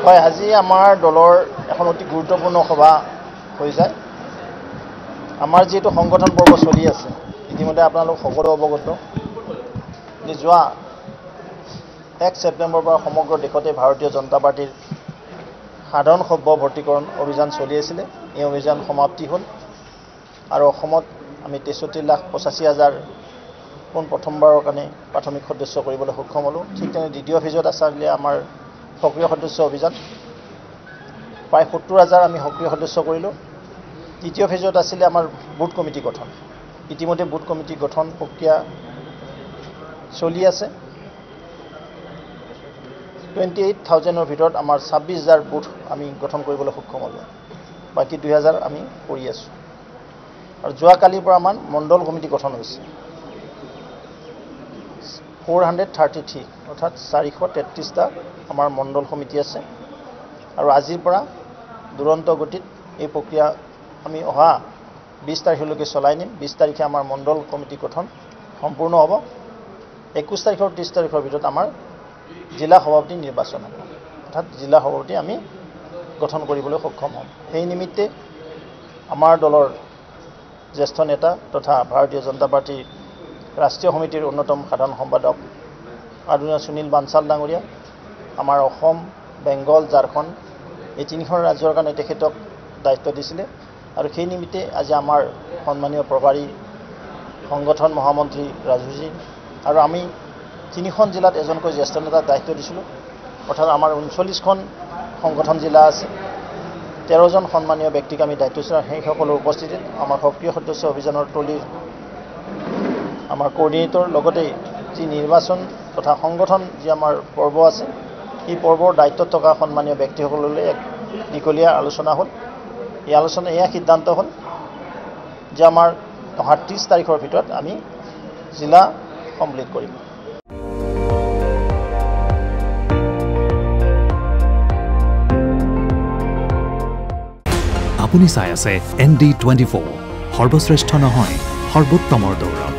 হয়, আজি আমাৰ দলৰ এখন অতি গুৰুত্বপূৰ্ণ সভা হৈ যায়। আমাৰ যিহেতু সংগঠন পৰ্ব চলি আছে, ইতিমধ্যে আপোনালোক সকলো অৱগত যে যোৱা 1 ছেপ্টেম্বৰৰ পৰা সমগ্ৰ দেশতে ভাৰতীয় জনতা পাৰ্টিৰ সাধাৰণ সভ্য ভৰ্তিকৰণ অভিযান চলি আছিলে। এই অভিযান সমাপ্তি হ'ল আৰু অসমত আমি 63,85,000 প্ৰথমবাৰৰ কাৰণে প্ৰাথমিক সদস্য কৰিবলৈ সক্ষম হ'লোঁ। ঠিক তেনে দ্বিতীয় ফেজত আছিলে আমাৰ সক্ৰিয় সদস্য অভিযান, প্ৰায় 70,000 আমি সক্ৰিয় সদস্য কৰিলোঁ। তৃতীয় ফেজত আছিলে আমাৰ বুথ কমিটি গঠন। ইতিমধ্যে বুথ কমিটি গঠন প্ৰক্ৰিয়া চলি আছে। 28,000ৰ ভিতৰত আমাৰ 26,000 বুথ আমি গঠন কৰিবলৈ সক্ষম হ'লোঁ, বাকী 2,000 আমি কৰি আছোঁ। আৰু যোৱাকালিৰ পৰা আমাৰ মণ্ডল কমিটি গঠন হৈছে 433, অৰ্থাৎ 433টা আমাৰ মণ্ডল সমিতি আছে। আৰু আজিৰ পৰা দুৰন্ত গতিত এই প্ৰক্ৰিয়া আমি অহা 20 তাৰিখলৈকে চলাই নিম। 20 তাৰিখে আমাৰ মণ্ডল কমিটি গঠন সম্পূৰ্ণ হ'ব। 21 তাৰিখ আৰু 30 তাৰিখৰ ভিতৰত আমাৰ জিলা সভাপতি নিৰ্বাচন হ'ব, অৰ্থাৎ জিলা সভাপতি আমি গঠন কৰিবলৈ সক্ষম হ'ম। সেই নিমিত্তে আমাৰ দলৰ জ্যেষ্ঠ নেতা তথা ভাৰতীয় জনতা পাৰ্টীৰ ৰাষ্ট্ৰীয় সমিতিৰ অন্যতম সাধাৰণ সম্পাদক আদৰণীয় সুনীল বানচাল ডাঙৰীয়া, আমাৰ অসম, বেংগল, ঝাৰখণ্ড এই 3খন ৰাজ্যৰ কাৰণে তেখেতক দায়িত্ব দিছিলে। আৰু সেই নিমিত্তে আজি আমাৰ সন্মানীয় প্ৰভাৰী সংগঠন মহামন্ত্ৰী ৰাজুজি আৰু আমি 3খন জিলাত এজনকৈ জ্যেষ্ঠ নেতাক দায়িত্ব দিছিলোঁ, অৰ্থাৎ আমাৰ 39খন সংগঠন জিলা আছে। 13জন সন্মানীয় ব্যক্তিক আমি দায়িত্ব দিছিলোঁ। সেইসকলৰ উপস্থিতিত আমাৰ সক্ৰিয় সদস্য অভিযানৰ টলীৰ আমাৰ কোঅৰ্ডিনেটৰ লগতে যি নিৰ্বাচন তথা সংগঠন যি আমাৰ পৰ্ব আছে, এই পৰ্বৰ দায়িত্বত থকা সন্মানীয় ব্যক্তিসকললৈ এক দীঘলীয়া আলোচনা হ'ল। এই আলোচনা এয়া সিদ্ধান্ত হ'ল যে আমাৰ অহা 30 তাৰিখৰ ভিতৰত আমি জিলা কমপ্লিট কৰিম। আপুনি চাই আছে ND24, সৰ্বশ্ৰেষ্ঠ নহয় সৰ্বোত্তমৰ দৌৰত।